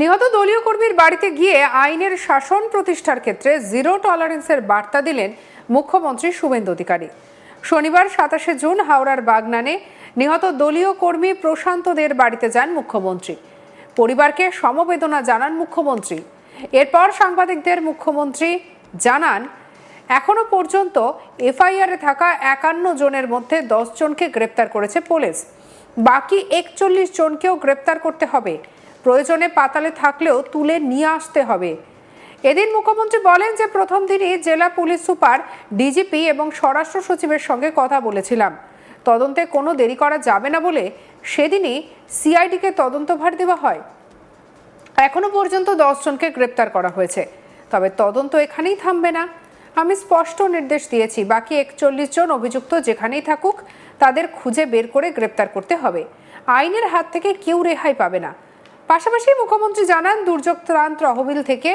নিহত দলীয় কর্মীর বাড়িতে গিয়ে আইনের শাসন প্রতিষ্ঠার ক্ষেত্রে জিরো টলারেন্সের বার্তা দিলেন মুখ্যমন্ত্রী শুভেন্দু অধিকারী। শনিবার 27শে জুন হাওড়ার বাগনানে নিহত দলীয় কর্মী প্রশান্ত দের বাড়িতে যান মুখ্যমন্ত্রী। পরিবারকে সমবেদনা জানান মুখ্যমন্ত্রী। এরপর সাংবাদিকদের মুখ্যমন্ত্রী জানান, এখনো পর্যন্ত এফআইআরে থাকা 51 জনের মধ্যে 10 জনকে গ্রেপ্তার করেছে পুলিশ। বাকি 41 জনকেও গ্রেপ্তার করতে হবে। প্রয়োজনে পাতালে থাকলেও তুলে নিয়ে আসতে হবে। এদিন মুখ্যমন্ত্রী বলেন যে প্রথম দিনই জেলা পুলিশ সুপার, ডিজিপি এবং স্বরাষ্ট্র সচিবের সঙ্গে কথা বলেছিলাম। তদন্তে কোনো দেরি করা যাবে না বলে সেদিনই সিআইডিকে তদন্তভার দেওয়া হয়। এখনো পর্যন্ত 10 জনকে গ্রেপ্তার করা হয়েছে, তবে তদন্ত এখানেই থামবে না। আমি স্পষ্ট নির্দেশ দিয়েছি, বাকি 41 জন অভিযুক্ত যেখানেই থাকুক তাদের খুঁজে বের করে গ্রেপ্তার করতে হবে। আইনের হাত থেকে কেউ রেহাই পাবে না। পাশাপাশি মুখ্যমন্ত্রী জানান, দুর্যোগ ত্রাণ তহবিল থেকে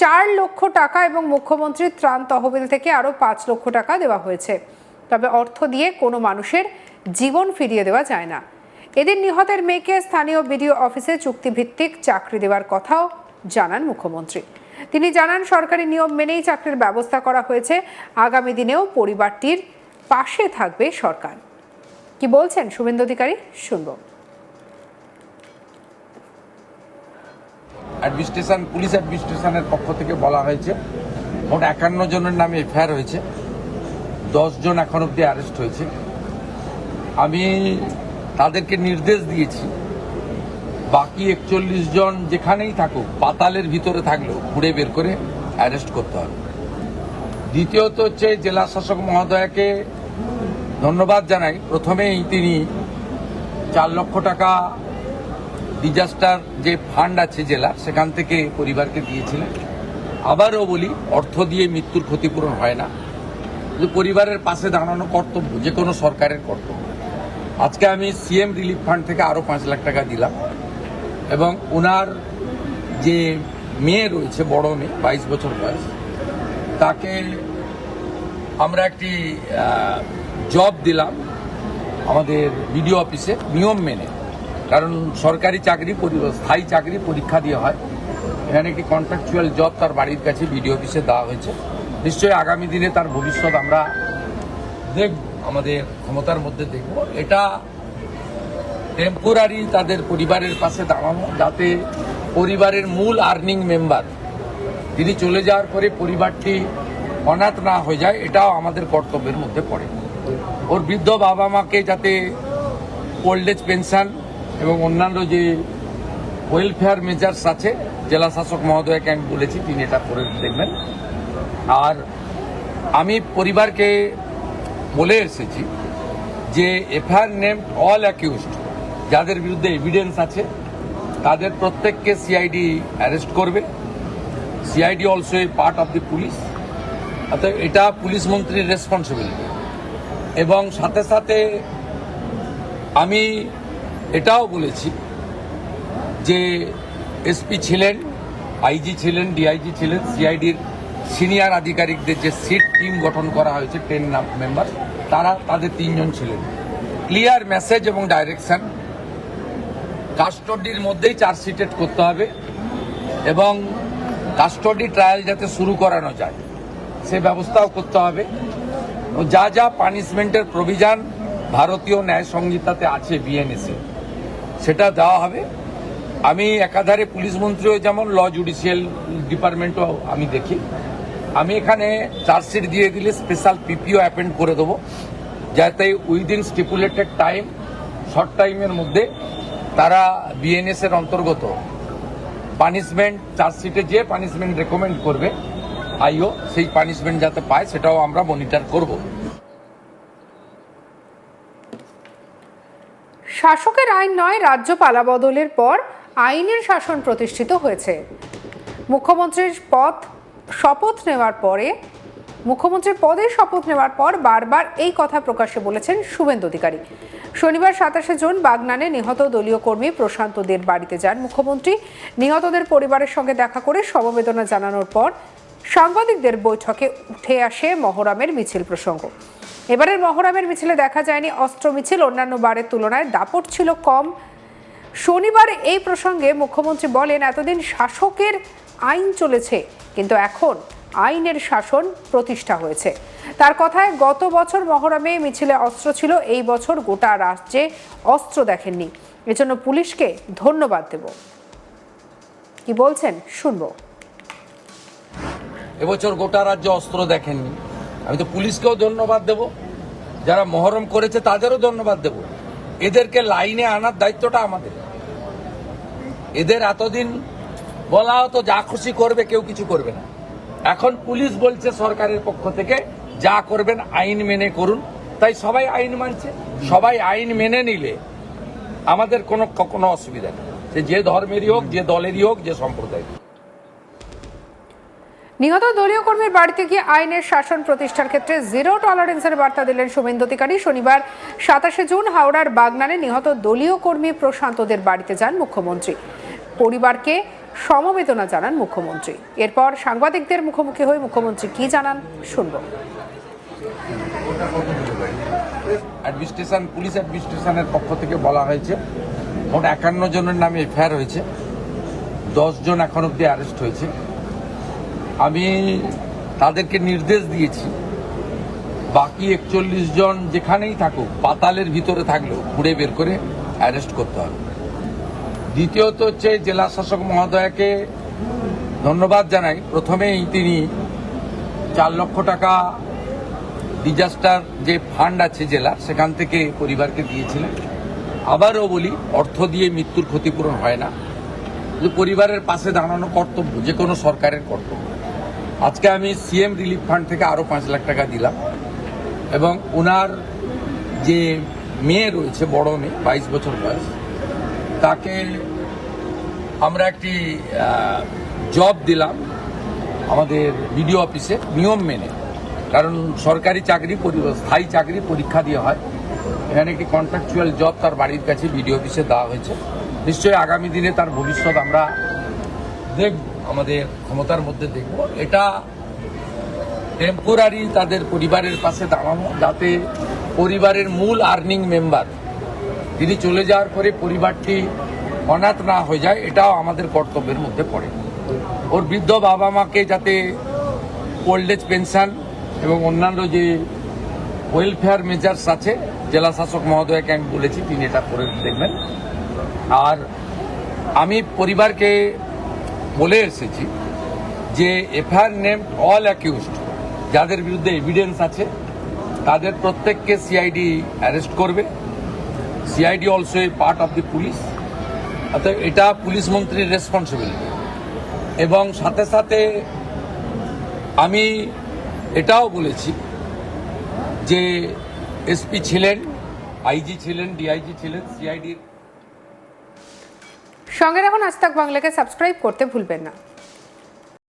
4 লক্ষ টাকা এবং মুখ্যমন্ত্রীর ত্রাণ তহবিল থেকে আরও 5 লক্ষ টাকা দেওয়া হয়েছে। তবে অর্থ দিয়ে কোনো মানুষের জীবন ফিরিয়ে দেওয়া যায় না। এদিন নিহতের মেয়েকে স্থানীয় বিডিও অফিসে চুক্তিভিত্তিক চাকরি দেওয়ার কথাও জানান মুখ্যমন্ত্রী। তিনি জানান, সরকারি নিয়ম মেনেই চাকরির ব্যবস্থা করা হয়েছে। আগামী দিনেও পরিবারটির পাশে থাকবে সরকার। কি বলছেন শুভেন্দু অধিকারী, শুনব। অ্যাডমিনিস্ট্রেশন, পুলিশ অ্যাডমিনিস্ট্রেশনের পক্ষ থেকে বলা হয়েছে মোট 51 জনের নামে এফআইআর হয়েছে, 10 জন এখন অব্দি অ্যারেস্ট হয়েছে। আমি তাদেরকে নির্দেশ দিয়েছি বাকি 41 জন যেখানেই থাকুক, পাতালের ভিতরে থাকলেও খুঁড়ে বের করে অ্যারেস্ট করতে হবে। দ্বিতীয়ত হচ্ছে, জেলা শাসক মহোদয়কে ধন্যবাদ জানাই। প্রথমেই তিনি 4 লক্ষ টাকা ডিজাস্টার যে ফান্ড আছে জেলা, সেখান থেকে পরিবারকে দিয়েছিলেন। আবারও বলি, অর্থ দিয়ে মৃত্যুর ক্ষতিপূরণ হয় না। পরিবারের পাশে দাঁড়ানো কর্তব্য, যে কোনো সরকারের কর্তব্য। আজকে আমি সিএম রিলিফ ফান্ড থেকে আরও 5 লাখ টাকা দিলাম এবং ওনার যে মেয়ে রয়েছে, বড় মেয়ে 22 বছর বয়স, তাকে আমরা একটি জব দিলাম আমাদের বিডিও অফিসে নিয়ম মেনে। কারণ সরকারি চাকরি, স্থায়ী চাকরি পরীক্ষা দিয়ে হয়। এখানে একটি কন্ট্রাকচুয়াল জব তার বাড়ির কাছে বিডিও অফিসে দেওয়া হয়েছে। নিশ্চয়ই আগামী দিনে তার ভবিষ্যৎ আমরা দেখব, আমাদের ক্ষমতার মধ্যে দেখব। এটা টেম্পোরারি তাদের পরিবারের পাশে দাঁড়ানো, যাতে পরিবারের মূল আর্নিং মেম্বার তিনি চলে যাওয়ার পরে পরিবারটি অনাথ না হয়ে যায়, এটাও আমাদের কর্তব্যের মধ্যে পড়ে। ওর বৃদ্ধ বাবা মাকে যাতে ওল্ড এজ পেনশন এবং অন্যান্য যে ওয়েলফেয়ার মেজার্স আছে, জেলা শাসক মহোদয়কে আমি বলেছি, তিনি এটা করে দেখবেন। আর আমি পরিবারকে বলে এসেছি যে এফআইআর নেম অল অ্যাকিউজড, যাদের বিরুদ্ধে এভিডেন্স আছে তাদের প্রত্যেককে সিআইডি অ্যারেস্ট করবে। CID also a part of the police, অর্থাৎ এটা পুলিশ মন্ত্রীর রেসপন্সিবিলিটি। এবং সাথে সাথে আমি এটাও বলেছি যে এসপি ছিলেন, আইজি ছিলেন, ডিআইজি ছিলেন, সিআইডির সিনিয়র আধিকারিকদের যে সিট টিম গঠন করা হয়েছে 10 মেম্বার, তাদের 3 জন ছিলেন। ক্লিয়ার মেসেজ এবং ডাইরেকশন, কাস্টডির মধ্যেই চার্জশিটেড করতে হবে এবং কাস্টডি ট্রায়াল যাতে শুরু করানো যায় সে ব্যবস্থাও করতে হবে। যা যা পানিশমেন্টের প্রভিশন ভারতীয় ন্যায় সংহিতাতে আছে বিএনএসে, সেটা দেওয়া হবে। আমি একাধারে পুলিশ মন্ত্রীও যেমন, ল জুডিশিয়াল ডিপার্টমেন্টও আমি দেখি। আমি এখানে চার্জশিট দিয়ে দিলে স্পেশাল পিপিও অ্যাপেন্ড করে দেবো, যাতে উইদিন স্টিপুলেটেড টাইম, শর্ট টাইমের মধ্যে তারা বিএনএসের অন্তর্গত পানিশমেন্ট, চার্জশিটে যে পানিশমেন্ট রেকমেন্ড করবে আইও, সেই পানিশমেন্ট যাতে পায় সেটাও আমরা মনিটর করব। শাসকের আইন নয়, রাজ্য পালাবদলের পর আইনের শাসন প্রতিষ্ঠিত হয়েছে। মুখ্যমন্ত্রীর পদে শপথ নেওয়ার পর বারবার এই কথা প্রকাশ্যে বলেছেন শুভেন্দু অধিকারী। শনিবার 27শে জুন বাগনানে নিহত দলীয় কর্মী প্রশান্ত দের বাড়িতে যান মুখ্যমন্ত্রী। নিহতদের পরিবারের সঙ্গে দেখা করে সমবেদনা জানানোর পর সাংবাদিকদের বৈঠকে উঠে আসে মহরমের মিছিল প্রসঙ্গ। এবারের মহরমের মিছিলে দেখা যায়নি অস্ত্র মিছিল, অন্যান্য বারের তুলনায় দাপট ছিল কম। শনিবার এই প্রসঙ্গে মুখ্যমন্ত্রী বলেন, এতদিন শাসকের আইন চলেছে, কিন্তু এখন আইনের শাসন প্রতিষ্ঠা হয়েছে। তার কথায়, গত বছর মহরমে মিছিলে অস্ত্র ছিল, এই বছর গোটা রাজ্যে অস্ত্র দেখেননি। এজন্য পুলিশকে ধন্যবাদ দেব। কি বলছেন শুনবো। এবছর গোটা রাজ্যে অস্ত্র দেখেননি, আমি তো পুলিশকেও ধন্যবাদ দেব, যারা মহরম করেছে তাদেরও ধন্যবাদ দেব। এদেরকে লাইনে আনার দায়িত্বটা আমাদের। এদের এতদিন বলা হতো যা খুশি করবে, কেউ কিছু করবে না। এখন পুলিশ বলছে সরকারের পক্ষ থেকে যা করবেন আইন মেনে করুন, তাই সবাই আইন মানছে। সবাই আইন মেনে নিলে আমাদের কোনো অসুবিধা নেই, সে যে ধর্মেরই হোক, যে দলেরই হোক, যে সম্প্রদায়ের। নিহত দলীয় কর্মীর বাড়িতে গিয়ে আইনের শাসন প্রতিষ্ঠার ক্ষেত্রে জিরো টলারেন্সের বার্তা দিলেন শুভেন্দু অধিকারী। শনিবার 27 জুন হাওড়ার বাগনানে নিহত দলীয় কর্মী প্রশান্তদের বাড়িতে যান মুখ্যমন্ত্রী। পরিবারকে সমবেদনা জানান মুখ্যমন্ত্রী। এরপর সাংবাদিকদের মুখোমুখি হয়ে মুখ্যমন্ত্রী কি জানান শুনব। পুলিশ অ্যাডমিনিস্ট্রেশনের পক্ষ থেকে বলা হয়েছে মোট 51 জনের নামে এফআইআর হয়েছে, 10 জন এখন অব্দি অ্যারেস্ট হয়েছে। আমি তাদেরকে নির্দেশ দিয়েছি বাকি 41 জন যেখানেই থাকুক, পাতালের ভিতরে থাকলেও খুঁড়ে বের করে অ্যারেস্ট করতে হবে। দ্বিতীয়ত হচ্ছে জেলা শাসক মহোদয়কে ধন্যবাদ জানাই। প্রথমেই তিনি 4 লক্ষ টাকা ডিজাস্টার যে ফান্ড আছে জেলা, সেখান থেকে পরিবারকে দিয়েছিলেন। আবারও বলি, অর্থ দিয়ে মৃত্যুর ক্ষতিপূরণ হয় না, কিন্তু পরিবারের পাশে দাঁড়ানো কর্তব্য, যে কোনো সরকারের কর্তব্য। আজকে আমি সিএম রিলিফ ফান্ড থেকে আরও 5 লাখ টাকা দিলাম, এবং ওনার যে মেয়ে রয়েছে, বড় মেয়ে 22 বছর বয়স, তাকে আমরা একটি জব দিলাম আমাদের বিডিও অফিসে নিয়ম মেনে, কারণ সরকারি চাকরি স্থায়ী চাকরি পরীক্ষা দিয়ে হয়। এখানে একটি কন্ট্রাকচুয়াল জব তার বাড়ির কাছে বিডিও অফিসে দেওয়া হয়েছে। নিশ্চয়ই আগামী দিনে তার ভবিষ্যৎ আমরা দেখব, আমাদের ক্ষমতার মধ্যে দেখব। এটা টেম্পোরারি তাদের পরিবারের পাশে দাঁড়ানো, যাতে পরিবারের মূল আর্নিং মেম্বার তিনি চলে যাওয়ার পরে পরিবারটি অনাথ না হয়ে যায়, এটাও আমাদের কর্তব্যের মধ্যে পড়ে। ওর বৃদ্ধ বাবা মাকে যাতে ওল্ড এজ পেনশন এবং অন্যান্য যে ওয়েলফেয়ার মেজার্স আছে, জেলা শাসক মহোদয়কে আমি বলেছি, তিনি এটা করে দেখবেন। আর আমি পরিবারকে বলে এসেছি যে এফআইআর নেম অল অ্যাকিউজড, যাদের বিরুদ্ধে এভিডেন্স আছে তাদের প্রত্যেককে সিআইডি অ্যারেস্ট করবে। CID also a part of the police, অর্থাৎ এটা পুলিশ মন্ত্রীর রেসপন্সিবিলিটি। এবং সাথে সাথে আমি এটাও বলেছি যে এসপি ছিলেন, আইজি ছিলেন, ডিআইজি ছিলেন, সিআইডির সঙ্গে রাখুন আজ তাক বাংলাকে সাবস্ক্রাইব করতে ভুলবেন না।